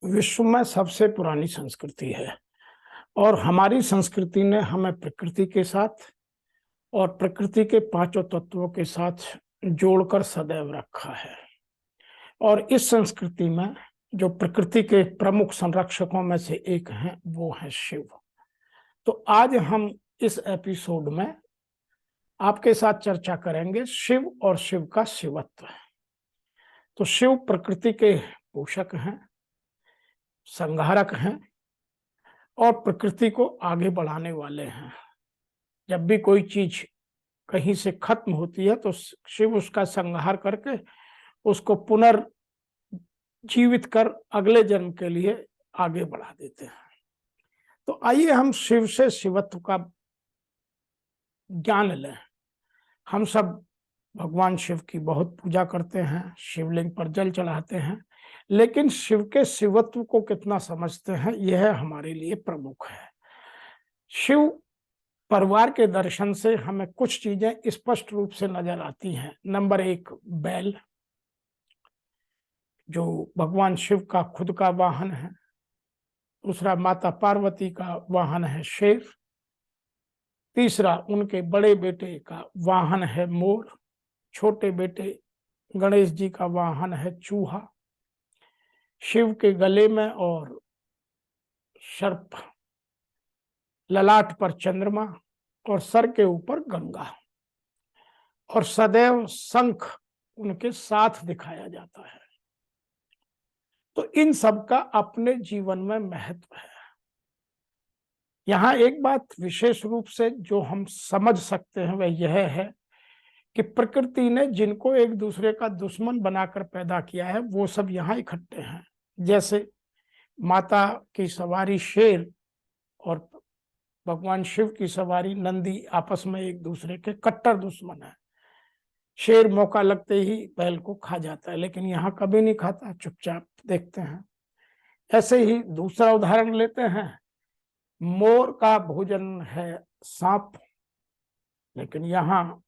विश्व में सबसे पुरानी संस्कृति है और हमारी संस्कृति ने हमें प्रकृति के साथ और प्रकृति के पांचों तत्वों के साथ जोड़कर सदैव रखा है। और इस संस्कृति में जो प्रकृति के प्रमुख संरक्षकों में से एक हैं वो है शिव। तो आज हम इस एपिसोड में आपके साथ चर्चा करेंगे शिव और शिव का शिवत्व। तो शिव प्रकृति के पोषक हैं, संहारक हैं और प्रकृति को आगे बढ़ाने वाले हैं। जब भी कोई चीज कहीं से खत्म होती है तो शिव उसका संहार करके उसको पुनर्जीवित कर अगले जन्म के लिए आगे बढ़ा देते हैं। तो आइए हम शिव से शिवत्व का ज्ञान लें। हम सब भगवान शिव की बहुत पूजा करते हैं, शिवलिंग पर जल चढ़ाते हैं, लेकिन शिव के शिवत्व को कितना समझते हैं यह हमारे लिए प्रमुख है। शिव परिवार के दर्शन से हमें कुछ चीजें स्पष्ट रूप से नजर आती हैं। नंबर 1, बैल, जो भगवान शिव का खुद का वाहन है। दूसरा, माता पार्वती का वाहन है शेर। तीसरा, उनके बड़े बेटे का वाहन है मोर। छोटे बेटे गणेश जी का वाहन है चूहा। शिव के गले में और सर्प, ललाट पर चंद्रमा और सर के ऊपर गंगा, और सदैव शंख उनके साथ दिखाया जाता है। तो इन सब का अपने जीवन में महत्व है। यहां एक बात विशेष रूप से जो हम समझ सकते हैं वह यह है कि प्रकृति ने जिनको एक दूसरे का दुश्मन बनाकर पैदा किया है वो सब यहाँ इकट्ठे हैं। जैसे माता की सवारी शेर और भगवान शिव की सवारी नंदी आपस में एक दूसरे के कट्टर दुश्मन है। शेर मौका लगते ही बैल को खा जाता है, लेकिन यहाँ कभी नहीं खाता, चुपचाप देखते हैं। ऐसे ही दूसरा उदाहरण लेते हैं, मोर का भोजन है सांप, लेकिन यहाँ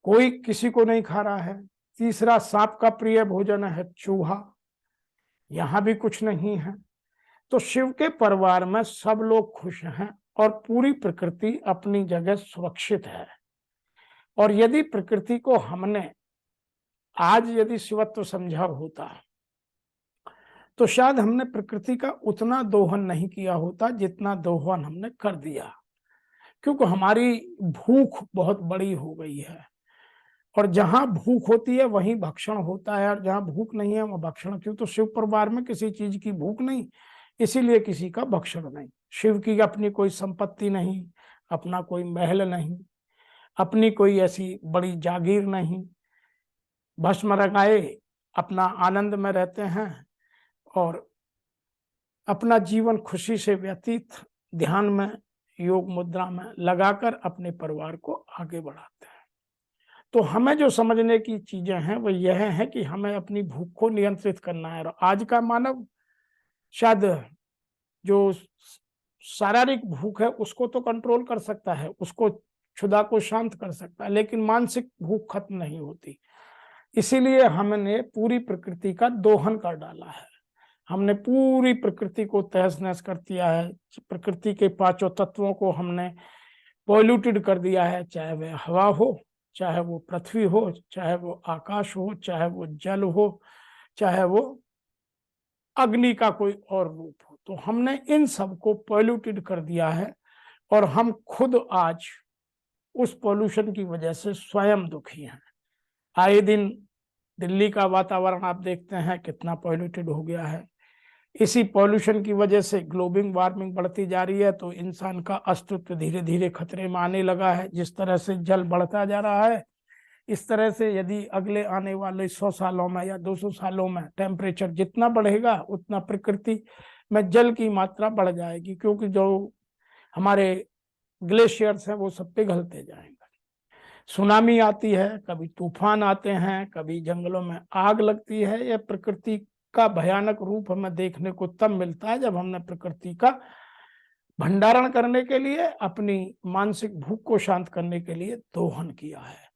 कोई किसी को नहीं खा रहा है। तीसरा, सांप का प्रिय भोजन है चूहा, यहाँ भी कुछ नहीं है। तो शिव के परिवार में सब लोग खुश हैं और पूरी प्रकृति अपनी जगह सुरक्षित है। और यदि प्रकृति को हमने आज यदि शिवत्व समझा होता तो शायद हमने प्रकृति का उतना दोहन नहीं किया होता जितना दोहन हमने कर दिया, क्योंकि हमारी भूख बहुत बड़ी हो गई है। और जहां भूख होती है वहीं भक्षण होता है, और जहां भूख नहीं है वहां भक्षण क्यों? तो शिव परिवार में किसी चीज की भूख नहीं, इसीलिए किसी का भक्षण नहीं। शिव की अपनी कोई संपत्ति नहीं, अपना कोई महल नहीं, अपनी कोई ऐसी बड़ी जागीर नहीं। भस्म लगाए अपना आनंद में रहते हैं और अपना जीवन खुशी से व्यतीत ध्यान में, योग मुद्रा में लगाकर अपने परिवार को आगे बढ़ाते हैं। तो हमें जो समझने की चीजें हैं वो यह है कि हमें अपनी भूख को नियंत्रित करना है। और आज का मानव शायद जो शारीरिक भूख है उसको तो कंट्रोल कर सकता है, उसको क्षुधा को शांत कर सकता है, लेकिन मानसिक भूख खत्म नहीं होती। इसीलिए हमने पूरी प्रकृति का दोहन कर डाला है। हमने पूरी प्रकृति को तहस नहस कर दिया है। प्रकृति के पांचों तत्वों को हमने पॉल्यूटेड कर दिया है, चाहे वह हवा हो, चाहे वो पृथ्वी हो, चाहे वो आकाश हो, चाहे वो जल हो, चाहे वो अग्नि का कोई और रूप हो। तो हमने इन सब को पॉल्यूटेड कर दिया है और हम खुद आज उस पॉल्यूशन की वजह से स्वयं दुखी हैं। आए दिन दिल्ली का वातावरण आप देखते हैं कितना पॉल्यूटेड हो गया है। इसी पॉल्यूशन की वजह से ग्लोबल वार्मिंग बढ़ती जा रही है, तो इंसान का अस्तित्व धीरे धीरे खतरे में आने लगा है। जिस तरह से जल बढ़ता जा रहा है, इस तरह से यदि अगले आने वाले 100 सालों में या 200 सालों में टेम्परेचर जितना बढ़ेगा उतना प्रकृति में जल की मात्रा बढ़ जाएगी, क्योंकि जो हमारे ग्लेशियर्स हैं वो सब पिघलते जाएंगे। सुनामी आती है, कभी तूफान आते हैं, कभी जंगलों में आग लगती है। यह प्रकृति का भयानक रूप हमें देखने को तब मिलता है जब हमने प्रकृति का भंडारण करने के लिए, अपनी मानसिक भूख को शांत करने के लिए दोहन किया है।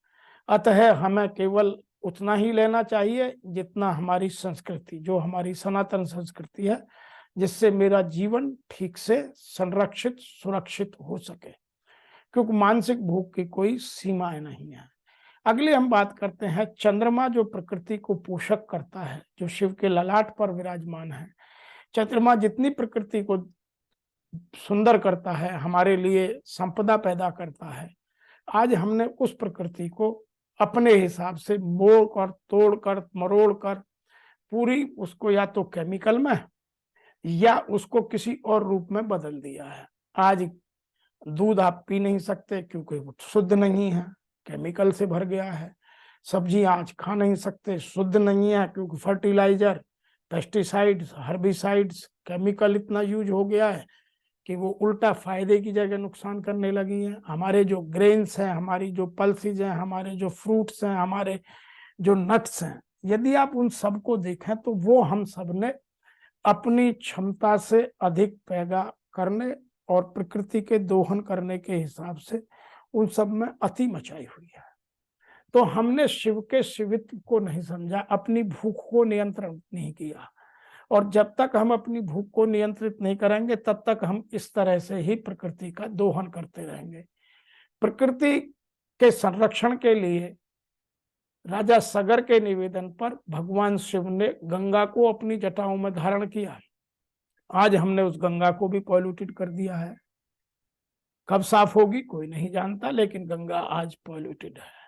अतः हमें केवल उतना ही लेना चाहिए जितना हमारी संस्कृति, जो हमारी सनातन संस्कृति है, जिससे मेरा जीवन ठीक से संरक्षित सुरक्षित हो सके, क्योंकि मानसिक भूख की कोई सीमाएं नहीं है। अगले हम बात करते हैं चंद्रमा, जो प्रकृति को पोषक करता है, जो शिव के ललाट पर विराजमान है। चंद्रमा जितनी प्रकृति को सुंदर करता है, हमारे लिए संपदा पैदा करता है, आज हमने उस प्रकृति को अपने हिसाब से मोड़ कर, तोड़ कर, मरोड़ कर पूरी उसको या तो केमिकल में या उसको किसी और रूप में बदल दिया है। आज दूध आप पी नहीं सकते क्योंकि वो शुद्ध नहीं है, केमिकल से भर गया है। सब्जी आज खा नहीं सकते, शुद्ध नहीं है, क्योंकि फर्टिलाइजर, पेस्टिसाइड्स, हर्बिसाइड्स, केमिकल इतना यूज हो गया है कि वो उल्टा फायदे की जगह नुकसान करने लगी है। हमारे जो ग्रेन्स हैं, हमारी जो पल्सेज हैं, हमारे जो फ्रूट्स हैं, हमारे जो नट्स हैं, यदि आप उन सबको देखें तो वो हम सब ने अपनी क्षमता से अधिक पैदा करने और प्रकृति के दोहन करने के हिसाब से उन सब में अति मचाई हुई है। तो हमने शिव के शिवित्व को नहीं समझा, अपनी भूख को नियंत्रण नहीं किया, और जब तक हम अपनी भूख को नियंत्रित नहीं करेंगे तब तक हम इस तरह से ही प्रकृति का दोहन करते रहेंगे। प्रकृति के संरक्षण के लिए राजा सगर के निवेदन पर भगवान शिव ने गंगा को अपनी जटाओं में धारण किया। आज हमने उस गंगा को भी पॉल्यूटेड कर दिया है। कब साफ होगी कोई नहीं जानता, लेकिन गंगा आज पॉल्यूटेड है।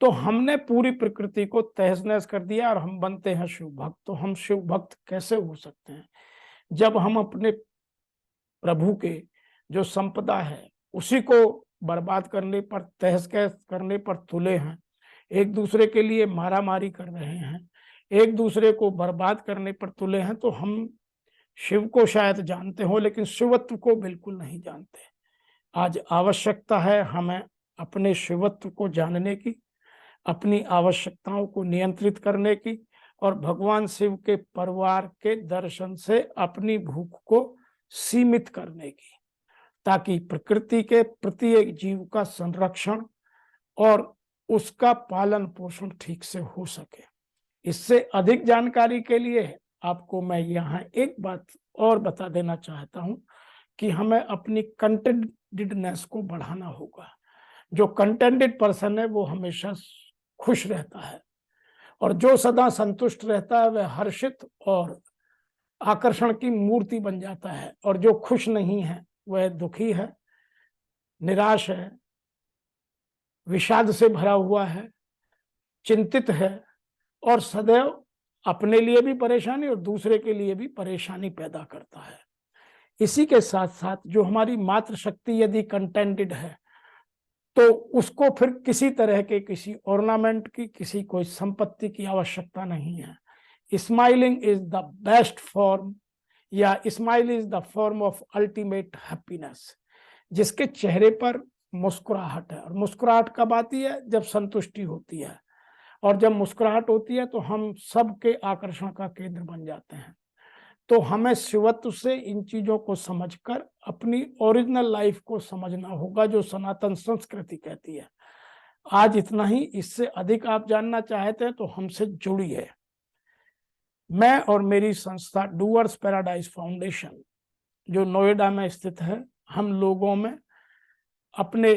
तो हमने पूरी प्रकृति को तहस नहस कर दिया और हम बनते हैं शिव भक्त। तो हम शिव भक्त कैसे हो सकते हैं जब हम अपने प्रभु के जो संपदा है उसी को बर्बाद करने पर, तहस नहस करने पर तुले हैं, एक दूसरे के लिए मारामारी कर रहे हैं, एक दूसरे को बर्बाद करने पर तुले हैं। तो हम शिव को शायद जानते हो लेकिन शिवत्व को बिल्कुल नहीं जानते। आज आवश्यकता है हमें अपने शिवत्व को जानने की, अपनी आवश्यकताओं को नियंत्रित करने की, और भगवान शिव के परिवार के दर्शन से अपनी भूख को सीमित करने की, ताकि प्रकृति के प्रत्येक जीव का संरक्षण और उसका पालन पोषण ठीक से हो सके। इससे अधिक जानकारी के लिए आपको मैं यहाँ एक बात और बता देना चाहता हूँ कि हमें अपनी कंटेंटेडनेस को बढ़ाना होगा। जो कंटेंटेड पर्सन है वो हमेशा खुश रहता है, और जो सदा संतुष्ट रहता है वह हर्षित और आकर्षण की मूर्ति बन जाता है, और जो खुश नहीं है वह दुखी है, निराश है, विषाद से भरा हुआ है, चिंतित है, और सदैव अपने लिए भी परेशानी और दूसरे के लिए भी परेशानी पैदा करता है। इसी के साथ साथ जो हमारी मातृशक्ति यदि कंटेंटेड है तो उसको फिर किसी तरह के किसी ऑर्नामेंट की, किसी कोई संपत्ति की आवश्यकता नहीं है। Smiling is the best form, या smile is the form of ultimate happiness. जिसके चेहरे पर मुस्कुराहट है, और मुस्कुराहट कब आती है? जब संतुष्टि होती है, और जब मुस्कुराहट होती है तो हम सबके आकर्षण का केंद्र बन जाते हैं। तो हमें शिवत्व से इन चीजों को समझकर अपनी ओरिजिनल लाइफ को समझना होगा, जो सनातन संस्कृति कहती है। आज इतना ही, इससे अधिक आप जानना चाहते हैं तो हमसे जुड़िए। मैं और मेरी संस्था डूअर्स पैराडाइज फाउंडेशन, जो नोएडा में स्थित है, हम लोगों में अपने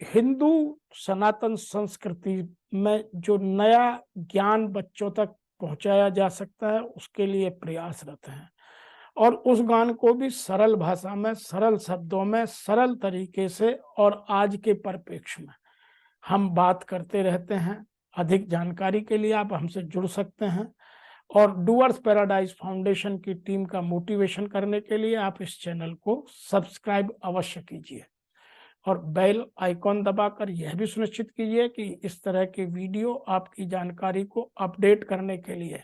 हिंदू सनातन संस्कृति में जो नया ज्ञान बच्चों तक पहुंचाया जा सकता है उसके लिए प्रयासरत हैं, और उस ज्ञान को भी सरल भाषा में, सरल शब्दों में, सरल तरीके से और आज के परिप्रेक्ष्य में हम बात करते रहते हैं। अधिक जानकारी के लिए आप हमसे जुड़ सकते हैं, और डूअर्स पैराडाइज फाउंडेशन की टीम का मोटिवेशन करने के लिए आप इस चैनल को सब्सक्राइब अवश्य कीजिए, और बेल आइकॉन दबाकर यह भी सुनिश्चित कीजिए कि इस तरह के वीडियो आपकी जानकारी को अपडेट करने के लिए,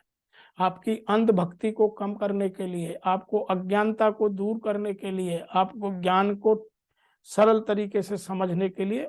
आपकी अंधभक्ति को कम करने के लिए, आपको अज्ञानता को दूर करने के लिए, आपको ज्ञान को सरल तरीके से समझने के लिए